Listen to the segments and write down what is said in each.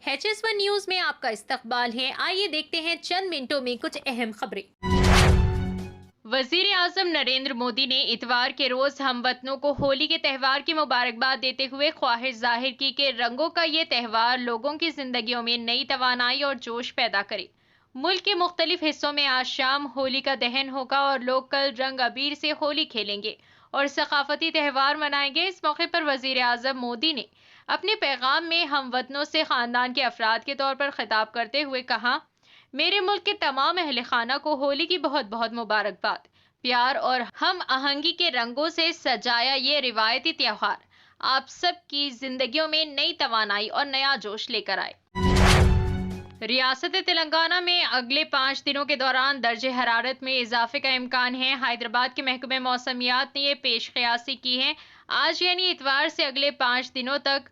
HS1 news में आपका इस्तकबाल है। आइए देखते हैं चंद मिनटों में कुछ अहम खबरें। वजीर आजम नरेंद्र मोदी ने इतवार के रोज हमवतनों को होली के त्यौहार की मुबारकबाद देते हुए ख्वाहिश जाहिर की कि रंगों का ये त्यौहार लोगों की जिंदगियों में नई तवानाई और जोश पैदा करे। मुल्क के मुख्तलिफ हिस्सों में आज शाम होली का दहन होगा और लोग कल रंग अबीर से होली खेलेंगे और सकाफती त्यौहार मनाएंगे। इस मौके पर वजीर आजम मोदी ने अपने पैगाम में हमवतनों से खानदान के अफराद के तौर पर खिताब करते हुए कहा, मेरे मुल्क के तमाम अहले खाना को होली की बहुत बहुत मुबारकबाद। प्यार और हम आहंगी के रंगों से सजाया ये रिवायती त्योहार आप सब की जिंदगियों में नई तवानाई और नया जोश लेकर आए। रियासत तेलंगाना में अगले 5 दिनों के दौरान दर्जे हरारत में इजाफे का इम्कान है। हैदराबाद के महकमे मौसमियात ने ये पेशकयासी की है। आज यानी इतवार से अगले 5 दिनों तक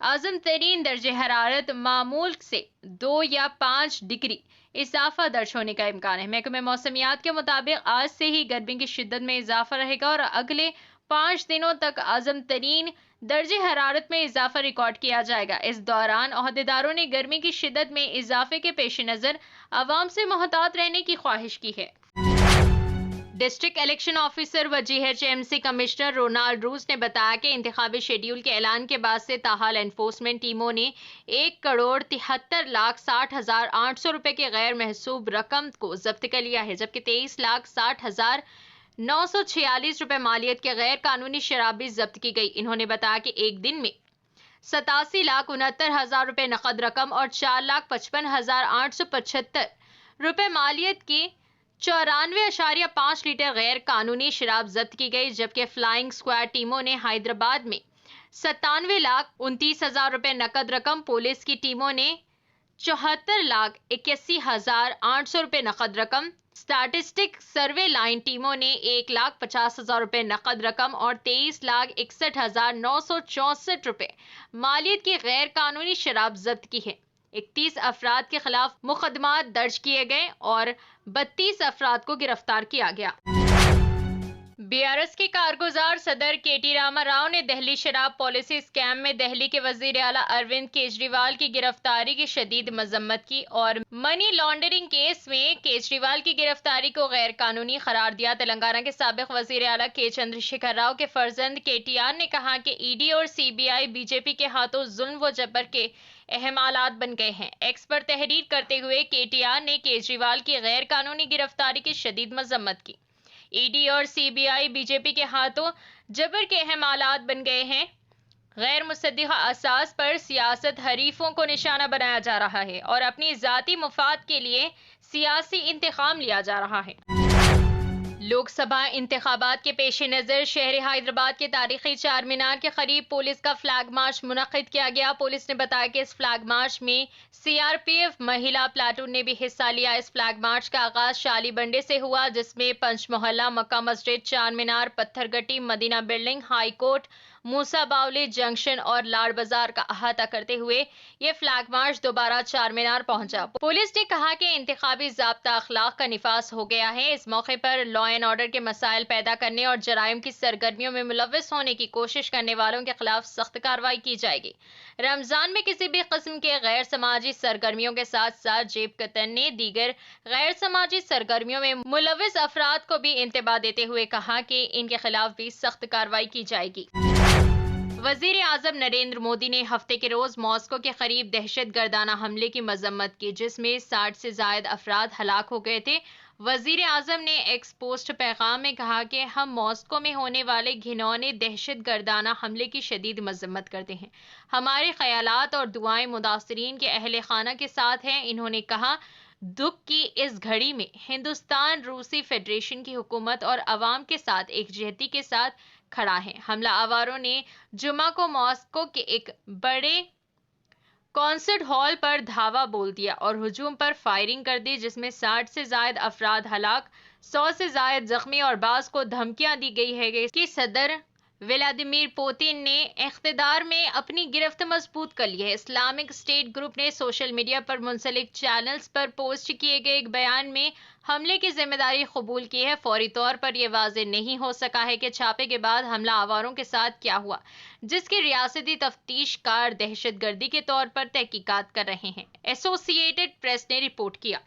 आजम तरीन दर्जे हरारत मामूल से 2 या 5 डिग्री इजाफा दर्ज होने का इम्कान है। महकमे मौसमियात के मुताबिक आज से ही गर्मी की शिद्दत में इजाफा रहेगा और अगले 5 दिनों तक आजम तरीन दर्जे हरारत में इजाफा रिकॉर्ड किया जाएगा। इस दौरान ओहदेदारों ने गर्मी की शिद्दत में इजाफे के पेश नजर आवाम से मोहतात रहने की ख्वाहिश की है। डिस्ट्रिक्ट इलेक्शन ऑफिसर व GHMC कमिश्नर रोनाल्ड रूस ने बताया कि इंतखाबी शेड्यूल के ऐलान के बाद से ताहाल एनफोर्समेंट टीमों ने 1,73,60,800 रुपए के गैर महसूब रकम को जब्त कर लिया है, जबकि 23,60,946 रुपए मालियत के गैर कानूनी शराब भी जब्त की गई। इन्होंने बताया कि एक दिन में 87,69,000 रुपए नकद रकम और 4,55,875 रुपए मालियत की 94.5 लीटर गैर कानूनी शराब जब्त की गई, जबकि फ्लाइंग स्क्वाड टीमों ने हैदराबाद में 97,29,000 रुपए नकद रकम, पुलिस की टीमों ने 74,81,800 रुपए नकद रकम, स्टैटिस्टिक सर्वे लाइन टीमों ने 1,50,000 रुपए नकद रकम और 23,61,964 रुपए मालियत की गैर कानूनी शराब जब्त की है। 31 अफराद के खिलाफ मुकदमात दर्ज किए गए और 32 अफराद को गिरफ्तार किया गया। BRS के कारगुजार सदर KT रामा राव ने दिल्ली शराब पॉलिसी स्कैम में दिल्ली के वजीर आला अरविंद केजरीवाल की गिरफ्तारी की शदीद मजम्मत की और मनी लॉन्ड्रिंग केस में केजरीवाल की गिरफ्तारी को गैर कानूनी करार दिया। तेलंगाना के साबिक वजीर आला K चंद्रशेखर राव के फर्जंद KTR ने कहा कि ED और CBI BJP के हाथों जुल्म व जबर के अहम आलात बन गए हैं। एक्स पर तहरीर करते हुए KTR ने केजरीवाल की गैर कानूनी गिरफ्तारी की शदीद मजम्मत की। ED और CBI BJP के हाथों जबर के अहम आलात बन गए हैं। गैर मुसद्दिक़ा असास पर सियासत हरीफों को निशाना बनाया जा रहा है और अपनी जाती मुफाद के लिए सियासी इंतकाम लिया जा रहा है। लोकसभा इंतखाबात के पेश नज़र शहर हैदराबाद के तारीखी चार मीनार के करीब पुलिस का फ्लैग मार्च मुनक्किद किया गया। पुलिस ने बताया कि इस फ्लैग मार्च में CRPF महिला प्लाटून ने भी हिस्सा लिया। इस फ्लैग मार्च का आगाज शाली बंडे से हुआ, जिसमें पंच मोहल्ला, Mecca Masjid, Charminar, Pathargatti, Madina building, high court, Musa Bowli junction और लाड़ बाजार का अहाता करते हुए ये फ्लैग मार्च दोबारा चार मीनार पहुंचा। पुलिस ने कहा कि इंतखाबी ज़ाब्ता अखलाक का निफास हो गया है। इस मौके पर लॉ एंड ऑर्डर के मसाइल पैदा करने और जराइम की सरगर्मियों में मुलव्वस होने की कोशिश करने वालों के खिलाफ सख्त कार्रवाई की जाएगी। रमजान में किसी भी किस्म के गैर समाजी सरगर्मियों के साथ साथ जेब कतरने, दीगर गैर समाजी सरगर्मियों में मुलव्वस अफराद को भी इंतबाह देते हुए कहा कि इनके खिलाफ भी सख्त कार्रवाई की जाएगी। वजीर आजम नरेंद्र मोदी ने हफ्ते के रोज मॉस्को के करीब दहशत गर्दाना हमले की मजम्मत की, जिसमें 60 से जायद अफराद हलाक हो गए थे। वजीर आजम ने एक्स पोस्ट पैगाम में कहा कि हम मॉस्को में होने वाले घिनौने दहशत गर्दाना हमले की शदीद मजम्मत करते हैं। हमारे ख्यालात और दुआएं मुतासरीन के अहले खाना के साथ हैं। इन्होंने कहा, दुख की इस घड़ी में हिंदुस्तान रूसी फेडरेशन की हुकूमत और अवाम के साथ एकजहती के साथ खड़ा है। हमला आवारों ने जुमा को मॉस्को के एक बड़े कॉन्सर्ट हॉल पर धावा बोल दिया और हुजूम पर फायरिंग कर दी, जिसमें 60 से जायद अफराद हलाक, 100 से जायद जख्मी और बाज को धमकियां दी गई है कि सदर व्लादिमीर पुतिन ने इख्तिदार में अपनी गिरफ्त मजबूत कर ली है। इस्लामिक स्टेट ग्रुप ने सोशल मीडिया पर मुंसलिक चैनल्स पर पोस्ट किए गए एक बयान में हमले की जिम्मेदारी कबूल की है। फौरी तौर पर यह वाज़ेह नहीं हो सका है कि छापे के बाद हमला आवारों के साथ क्या हुआ, जिसकी रियासती तफ्तीशकार दहशतगर्दी के तौर पर तहकीकात कर रहे हैं, एसोसिएटेड प्रेस ने रिपोर्ट किया।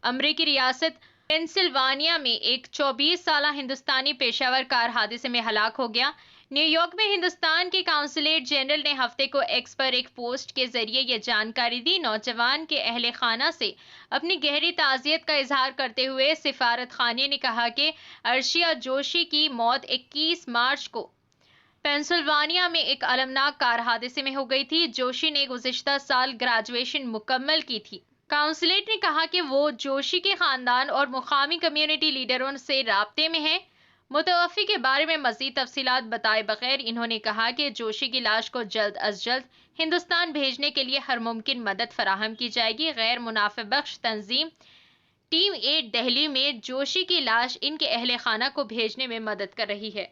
अमरीकी रियासत पेंसिल्वानिया में एक 24 साला हिंदुस्तानी पेशावर कार हादसे में हलाक हो गया। न्यूयॉर्क में हिंदुस्तान के काउंसलेट जनरल ने हफ्ते को एक्स पर एक पोस्ट के जरिए यह जानकारी दी। नौजवान के अहले खाना से अपनी गहरी ताज़ियत का इजहार करते हुए सिफारत खाने ने कहा कि अर्शिया जोशी की मौत 21 मार्च को पेंसिल्वानिया में एक अलमनाक कार हादसे में हो गई थी। जोशी ने गुज़िश्ता साल ग्रेजुएशन मुकम्मल की थी। काउंसलेट ने कहा कि वो जोशी के खानदान और मुकामी कम्युनिटी लीडरों से राब्ते में हैं। मुतवफ़ी के बारे में मज़ीद तफसीलात बताए बगैर इन्होंने कहा कि जोशी की लाश को जल्द अज जल्द हिंदुस्तान भेजने के लिए हर मुमकिन मदद फराहम की जाएगी। गैर मुनाफे बख्श तंजीम टीम 8 दिल्ली में जोशी की लाश इनके अहले खाना को भेजने में मदद कर रही है।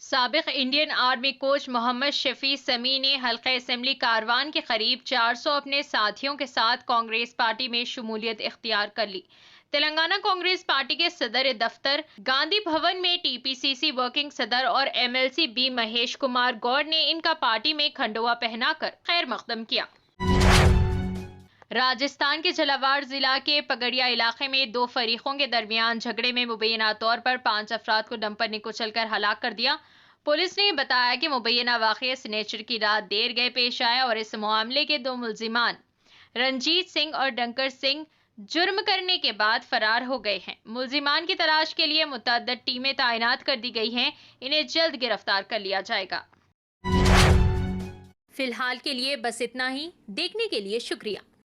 साबिक Indian army coach Mohammad Shafi Sami ने हल्का असेंबली कारवान के करीब 400 अपने साथियों के साथ कांग्रेस पार्टी में शमूलियत इख्तियार कर ली। तेलंगाना कांग्रेस पार्टी के सदर दफ्तर गांधी भवन में टीपीसीसी वर्किंग सदर और एमएलसी बी महेश कुमार गौड़ ने इनका पार्टी में खंडवा पहनाकर खैर मकदम किया। राजस्थान के झालावाड़ जिला के पगड़िया इलाके में दो फरीकों के दरमियान झगड़े में मुबैना तौर पर 5 अफराद को डंपर ने कुचलकर हलाक कर दिया। पुलिस ने बताया कि मुबैना वाक़या सिनेचर की रात देर गए पेश आया और इस मामले के 2 मुल्जिमान रंजीत सिंह और डंकर सिंह जुर्म करने के बाद फरार हो गए हैं। मुल्जिमान की तलाश के लिए मुतअद्दिद टीमें तैनात कर दी गई हैं। इन्हें जल्द गिरफ्तार कर लिया जाएगा। फिलहाल के लिए बस इतना ही। देखने के लिए शुक्रिया।